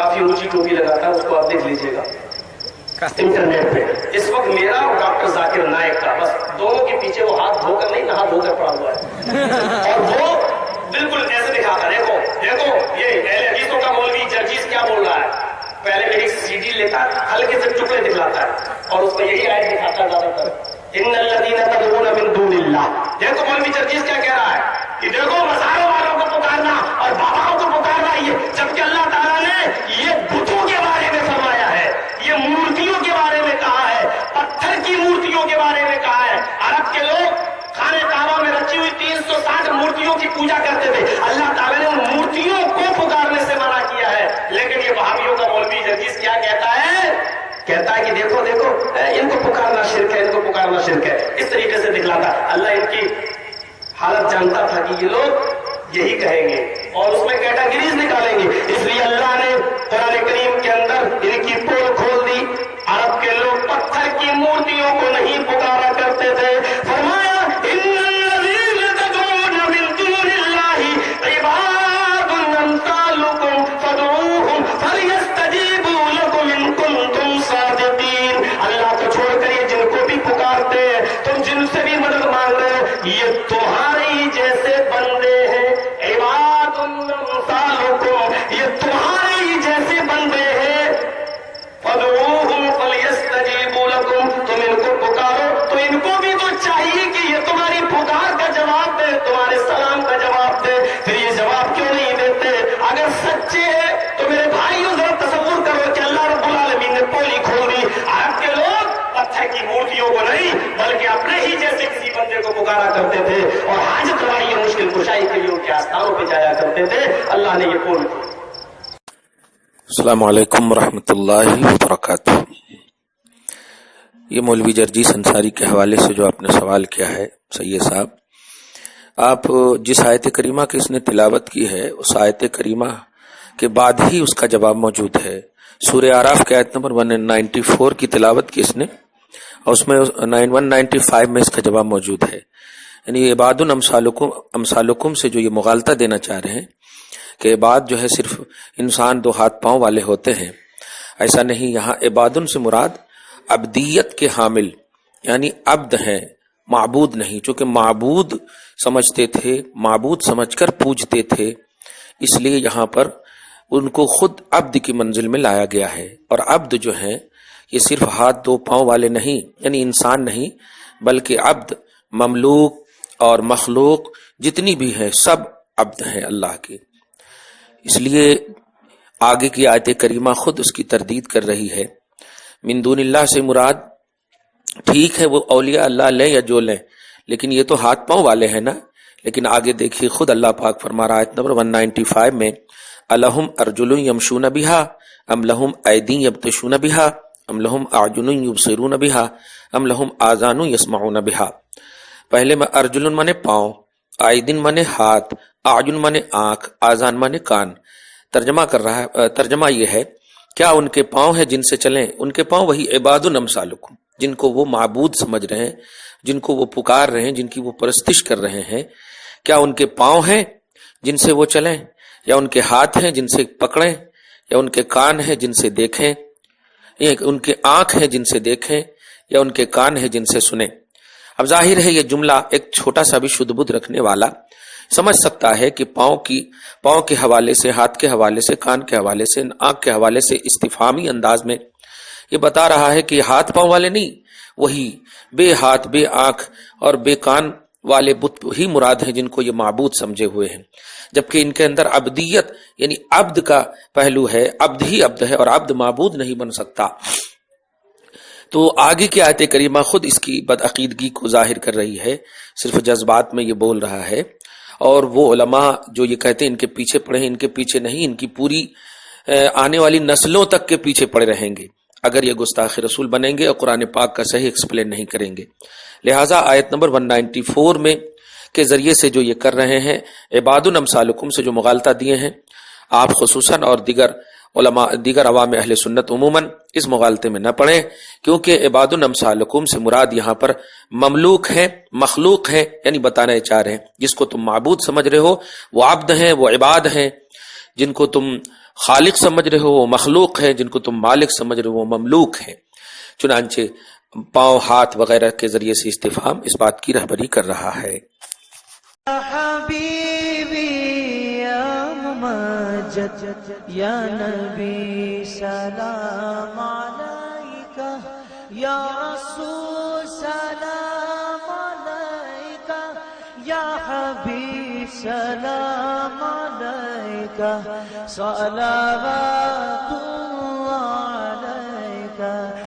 काफी ऊंची टोपी लगाता है, उसको आप देख लीजिएगा इंटरनेट पे। इस वक्त मेरा और डॉक्टर जाकिर नायक का, बस दोनों के पीछे वो हाथ धोकर नहीं, नहा धोकर पड़ा हुआ है और वो बिल्कुल ऐसे दिखाता, देखो देखो ये अहले हदीसों का मौलवी जर्जीस क्या बोल रहा है। पहले मेरी सीडी लेता है, हल्के से टुकड़े दिखलाता है और उसमें यही आयत दिखाता है ज्यादातर, इन्नल लज़ीना तदऊना मिन दूनिल्लाह। देखो मौलवी जर्जीस क्या कह रहा है कि देखो मज़ारों वालों को पुकारना और बाबाओं को पुकारना, ये जबकि अल्लाह ताला ने ये बुतों के बारे में फरमाया है, ये मूर्तियों के बारे में कहा है, पत्थर की मूर्तियों के बारे में कहा है। अरब के लोग खाने काबा में रखी हुई 360 मूर्तियों की पूजा करते थे, अल्लाह ताला ने उन मूर्तियों को पुकारने से मना किया है। लेकिन ये वहाबियों का मौलवी जर्जीस क्या कहता है, कहता है कि देखो देखो इनको पुकारना शिर्क है, इनको पुकारना शिर्क है, इस तरीके से दिखलाता। अल्लाह इनकी हालत जानता था कि ये लोग यही कहेंगे और उसमें कैटेगरीज निकालेंगे, इसलिए अल्लाह ने कुरान करीम के अंदर इनकी पोल खोल दी। अरब के लोग पत्थर की मूर्तियों को नहीं पुकारा करते थे, फरमाया इन्नल्लज़ीना तदऊना मिन दूनिल्लाहि इबादुन अम्सालुकुम फदऊहुम फलयस्तजीबू लकुम इन कुंतुम सादिकीन। अल्लाह को छोड़कर ये जिनको भी पुकारते हैं, तुम जिनसे भी मदद मांग रहे हो, ये तुम्हारे ही जैसे बंदे हैं। इबादुन अम्सालुकुम, ये तुम्हारे ही जैसे बंदे हैं। फदऊहुम फलयस्तजीबू लकुम, तुम इनको पुकारो तो इनको भी तो चाहिए कि ये तुम्हारी पुकार का जवाब दे, तुम्हारे सलाम का जवाब दे। फिर ये जवाब क्यों नहीं देते? अगर सच्चे हैं तो मेरे भाइयों जरा तसव्वुर करो कि अल्लाह रब्बुल आलमीन ने पोली खोल दी। अरब के लोग पत्थर की मूर्तियों को नहीं बल्कि अपने ही जैसे किसी बंदे को पुकारा करते थे और हाजत रवाई या मुश्किल कुशाई के लिए उनके आस्थानों पे जाया करते थे। अल्लाह ने ये पोल खोली। अस्सलामु अलैकुम रहमतुल्लाहि व बरकातुहू। ये मौलवी जर्जीस अंसारी के हवाले से जो आपने सवाल किया है सैयद साहब, आप जिस आयत करीमा की इसने तिलावत की है उस आयत करीमा के बाद ही उसका जवाब मौजूद है। सूरह आराफ के आयत नंबर 194 की तिलावत की इसने और उसमें 195 में इसका जवाब मौजूद है। यानी इबादुन अम्सालुकुम से जो ये मुगालता देना चाह रहे हैं कि इबाद जो है सिर्फ इंसान दो हाथ पांव वाले होते हैं, ऐसा नहीं। यहाँ इबादुन से मुराद अब्दियत के हामिल यानी अब्द हैं, माबूद नहीं। चूंकि माबूद समझते थे, माबूद समझकर पूजते थे, इसलिए यहाँ पर उनको खुद अब्द की मंजिल में लाया गया है। और अब्द जो है ये सिर्फ हाथ दो पांव वाले नहीं, यानी इंसान नहीं, बल्कि अब्द, ममलूक और मखलूक जितनी भी है सब अब्द हैं अल्लाह के। इसलिए आगे की आयत करीमा खुद उसकी तरदीद कर रही है। मिन दूनिल्लाह से मुराद ठीक है वो औलिया अल्लाह लें या जो लें, लेकिन ये तो हाथ पांव वाले हैं ना। लेकिन आगे देखिए खुद अल्लाह पाक फरमा रहा है आयत नंबर 195 में, अलहुम अर्जुलुन यमशून बिहा अम लहुम ऐदीन यब्तशून बिहा अम लहुम आजुनुन युबसिरून बिहा अम लहुम आज़ानुन यस्मऊन बिहा। पहले में अर्जुलुन माने पांव, आइदिन माने हाथ, आजुन माने आंख, आजान माने कान। तर्जमा कर रहा है, तर्जमा ये है क्या उनके पांव है जिनसे चलें? उनके पांव वही इबादुन अम्सालुकुम, जिनको वो माबूद समझ रहे हैं, जिनको वो पुकार रहे हैं, जिनकी वो परस्तिश कर रहे हैं। क्या उनके पांव हैं जिनसे वो चलें, या उनके हाथ हैं जिनसे पकड़ें, या उनके कान हैं जिनसे देखें, या उनके आंख हैं जिनसे देखें, या उनके कान हैं जिनसे सुने? अब जाहिर है ये जुमला एक छोटा सा भी शुद्ध बुद्ध रखने वाला समझ सकता है कि पांव के हवाले से, हाथ के हवाले से, कान के हवाले से, आंख के हवाले से इस्तिफामी अंदाज में ये बता रहा है कि हाथ पांव वाले नहीं, वही बे हाथ, बे आंख और बे कान वाले बुत ही मुराद हैं जिनको ये माबूद समझे हुए हैं। जबकि इनके अंदर अब्दियत यानी अब्द का पहलू है, अब्द ही अब्द है और अब्द माबूद नहीं बन सकता। तो आगे की आयत करीमा खुद इसकी बदअकीदगी को जाहिर कर रही है, सिर्फ जज्बात में ये बोल रहा है। और वो उलमा जो ये कहते हैं इनके पीछे पड़े हैं, इनके पीछे नहीं, इनकी पूरी आने वाली नस्लों तक के पीछे पड़े रहेंगे अगर ये गुस्ताख रसूल बनेंगे और कुरान पाक का सही एक्सप्लेन नहीं करेंगे। लिहाजा आयत नंबर 194 में के जरिए से जो ये कर रहे हैं, इबादुन अम्सालुकुम से जो मुगालता दिए हैं, आप खुसूसन और दीगर अवाम अहले सुन्नत उमूमन इस मुगालते में न पड़े, क्योंकि इबादुन अम्सालुकुम से मुराद यहाँ पर ममलूक है, मखलूक है, यानी बताना चाह रहे हैं जिसको तुम माबूद समझ रहे हो वो अब्द हैं, वो इबाद हैं। جن کو تم خالق سمجھ رہے ہو وہ مخلوق ہیں، جن کو تم مالک سمجھ رہے ہو وہ مملوک ہیں۔ چنانچہ پاؤں ہاتھ وغیرہ کے ذریعے سے استفہام اس بات کی رہبری کر رہا ہے۔ حبیبی یا ممجد یا نبی سلام علیکہ، یا رسول سلام علیکہ، یا حبیب سلام علیکہ، صلوات